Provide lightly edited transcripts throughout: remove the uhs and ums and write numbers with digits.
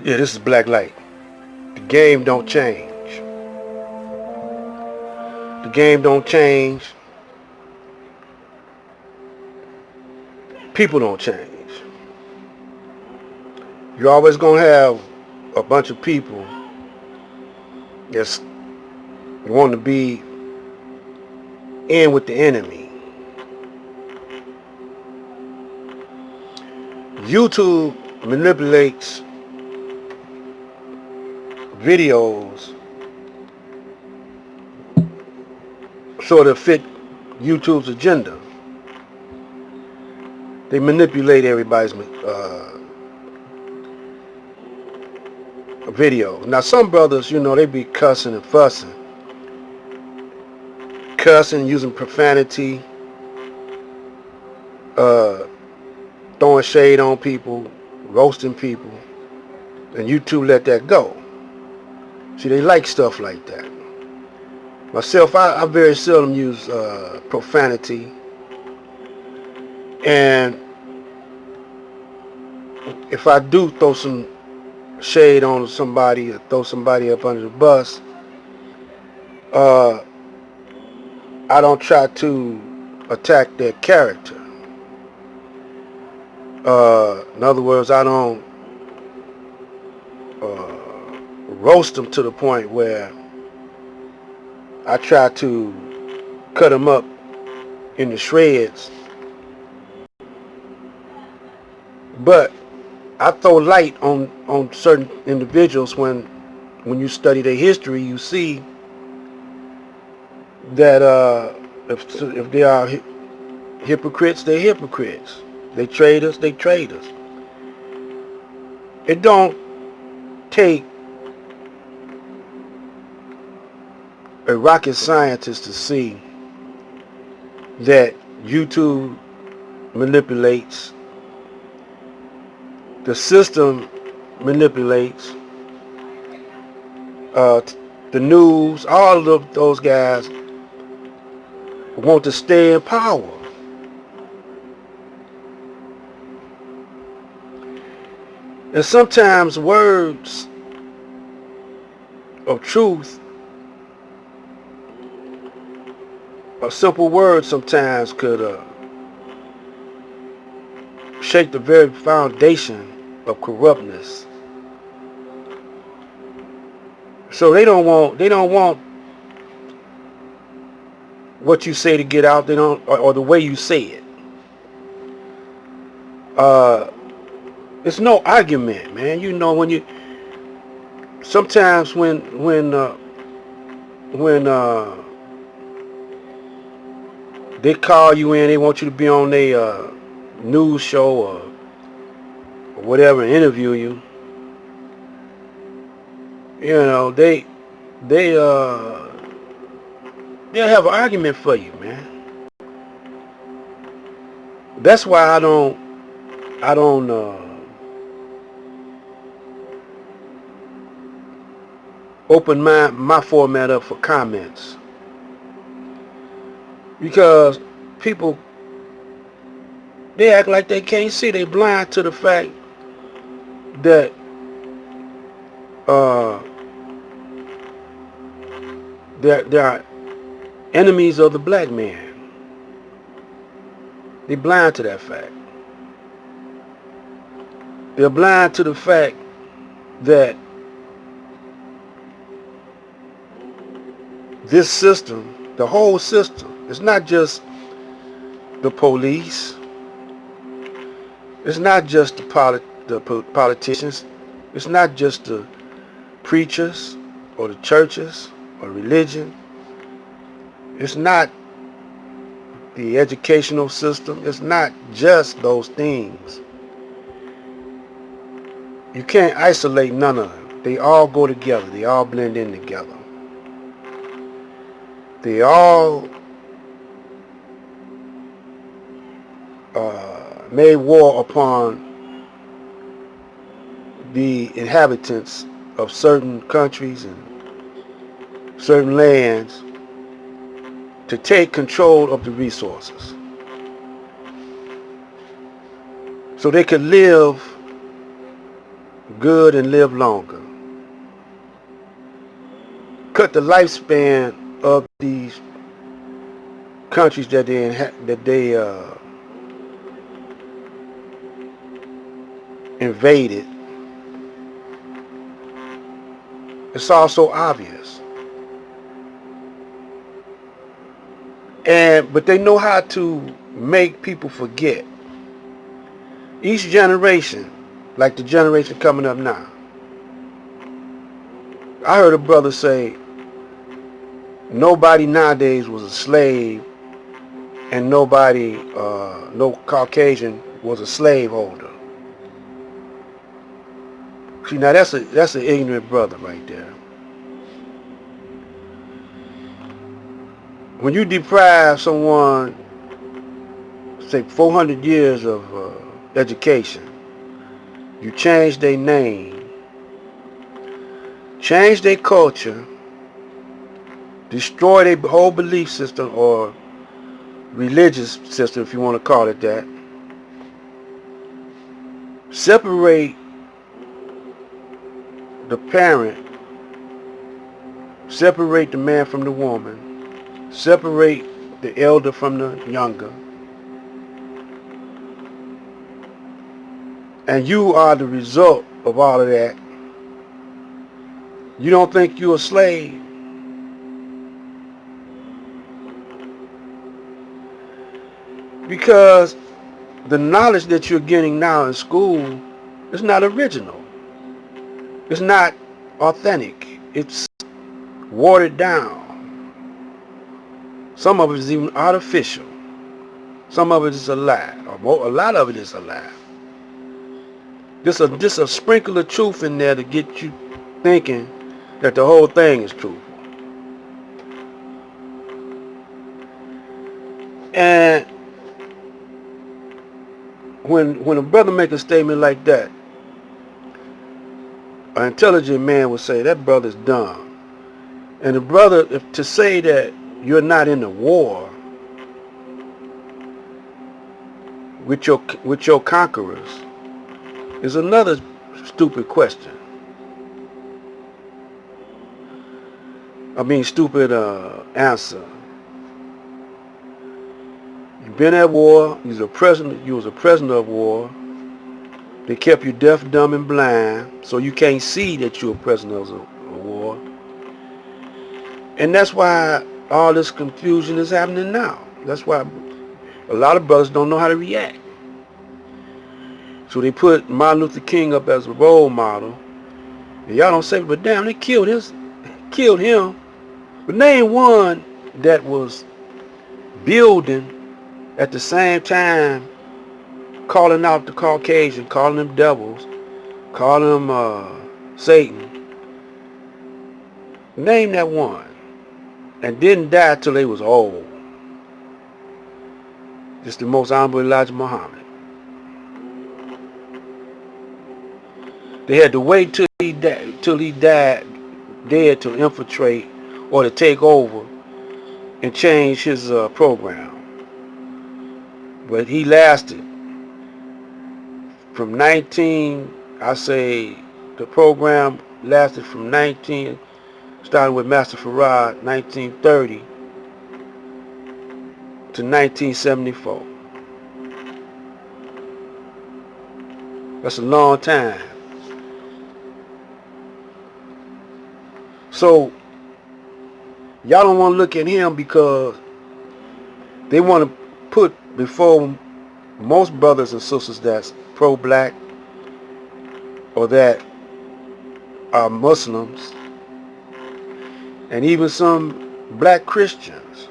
Yeah, this is Black Light. The game don't change. The game don't change. People don't change. You're always gonna have a bunch of people that's want to be in with the enemy. YouTube manipulates videos sort of fit YouTube's agenda. They manipulate everybody's video. Now some brothers, they be cussing and fussing, cussing, using profanity, uh, throwing shade on people, roasting people, and YouTube let that go. See, they like stuff like that. Myself, I very seldom use profanity, and if I do throw some shade on somebody or throw somebody up under the bus, uh, I don't try to attack their character. In other words, I don't roast them to the point where I try to cut them up into shreds. But I throw light on certain individuals when you study their history, you see that if they are hypocrites, they're hypocrites. They traitors, they traitors. It don't take a rocket scientist to see that YouTube manipulates, the system manipulates, the news, all of those guys want to stay in power. And sometimes words of truth, a simple word sometimes could shake the very foundation of corruptness. So they don't want what you say to get out. They don't, or the way you say it. It's no argument, man. When you sometimes when they call you in, they want you to be on a news show or whatever, and interview you. They they'll have an argument for you, man. That's why I don't open my format up for comments, because people, they act like they can't see. They blind to the fact that there are enemies of the black man. They're blind to that fact. They're blind to the fact that this system, the whole system, it's not just the police, it's not just the politicians, it's not just the preachers or the churches or religion, it's not the educational system, it's not just those things. You can't isolate none of them. They all go together. They all blend in together. They all made war upon the inhabitants of certain countries and certain lands to take control of the resources so they could live good and live longer. Cut the lifespan of these countries that they invaded. It's also obvious. But they know how to make people forget. Each generation, like the generation coming up now. I heard a brother say nobody nowadays was a slave, and nobody, no Caucasian was a slaveholder. See, now that's an ignorant brother right there. When you deprive someone, say 400 years of education, you change their name, change their culture, destroy their whole belief system or religious system, if you want to call it that, separate the parent, separate the man from the woman, separate the elder from the younger, and you are the result of all of that. You don't think you're a slave? Because the knowledge that you're getting now in school is not original. It's not authentic. It's watered down. Some of it is even artificial. Some of it is a lie. Or a lot of it is a lie. Just a sprinkle of truth in there to get you thinking that the whole thing is truthful. And when a brother make a statement like that, an intelligent man would say that brother's dumb. And the brother, to say that you're not in the war with your conquerors is another stupid question. I mean, stupid answer. You've been at war. You was a prisoner of war. They kept you deaf, dumb, and blind, so you can't see that you're a prisoner of war. And that's why all this confusion is happening now. That's why a lot of brothers don't know how to react. So they put Martin Luther King up as a role model. And y'all don't say, but damn, they killed him. But name one that was building at the same time, calling out the Caucasian, calling them devils, calling them Satan. Name that one. And didn't die till they was old. Just the most honorable Elijah Muhammad. They had to wait till he died dead to infiltrate or to take over and change his program. But he lasted from the program lasted from starting with Master Farad, 1930 to 1974. That's a long time. So y'all don't want to look at him because they want to put before most brothers and sisters that's pro-black or that are Muslims and even some black Christians,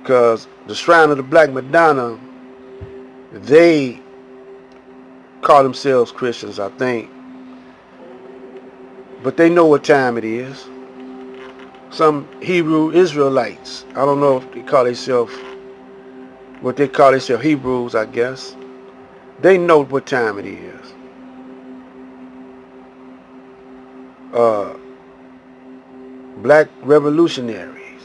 because the Shrine of the Black Madonna, they call themselves Christians, I think, but they know what time it is. Some Hebrew Israelites, I don't know if they call themselves Hebrews, I guess. They know what time it is. Black revolutionaries,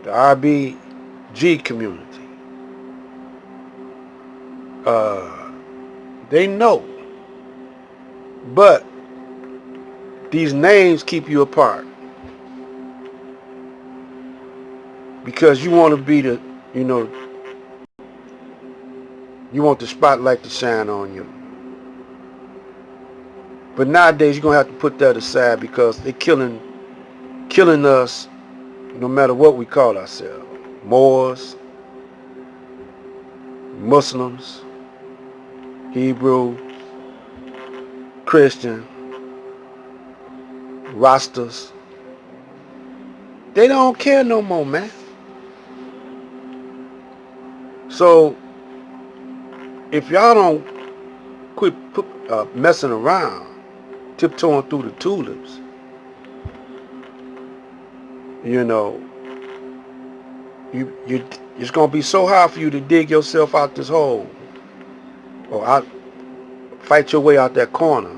the RBG community. Uh, they know. But these names keep you apart. Because you want to be the, you know, you want the spotlight to shine on you. But nowadays you're going to have to put that aside because they're killing us no matter what we call ourselves. Moors, Muslims, Hebrew, Christian, Rastas. They don't care no more, man. So if y'all don't quit messing around, tiptoeing through the tulips, you know, it's gonna be so hard for you to dig yourself out this hole, or out, fight your way out that corner,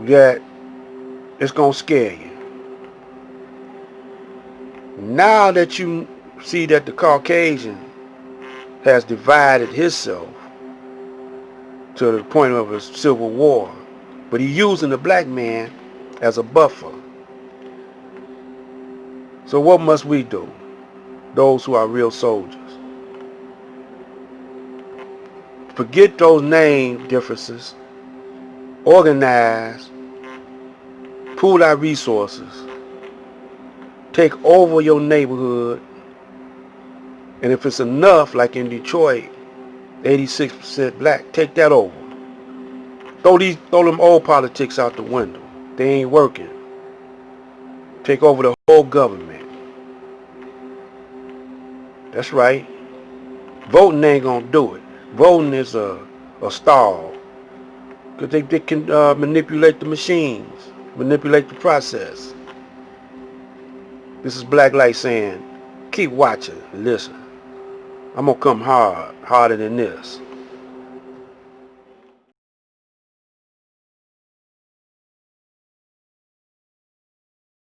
that it's gonna scare you. Now that you see that the Caucasian has divided himself to the point of a civil war, but he's using the black man as a buffer. So what must we do, those who are real soldiers? Forget those name differences, organize, pool our resources, take over your neighborhood, and if it's enough, like in Detroit, 86% black, take that over. Throw them old politics out the window. They ain't working. Take over the whole government. That's right. Voting ain't gonna do it. Voting is a stall. Because they can manipulate the machines, manipulate the process. This is Black Light saying, keep watching, listen. I'm gonna come hard, harder than this.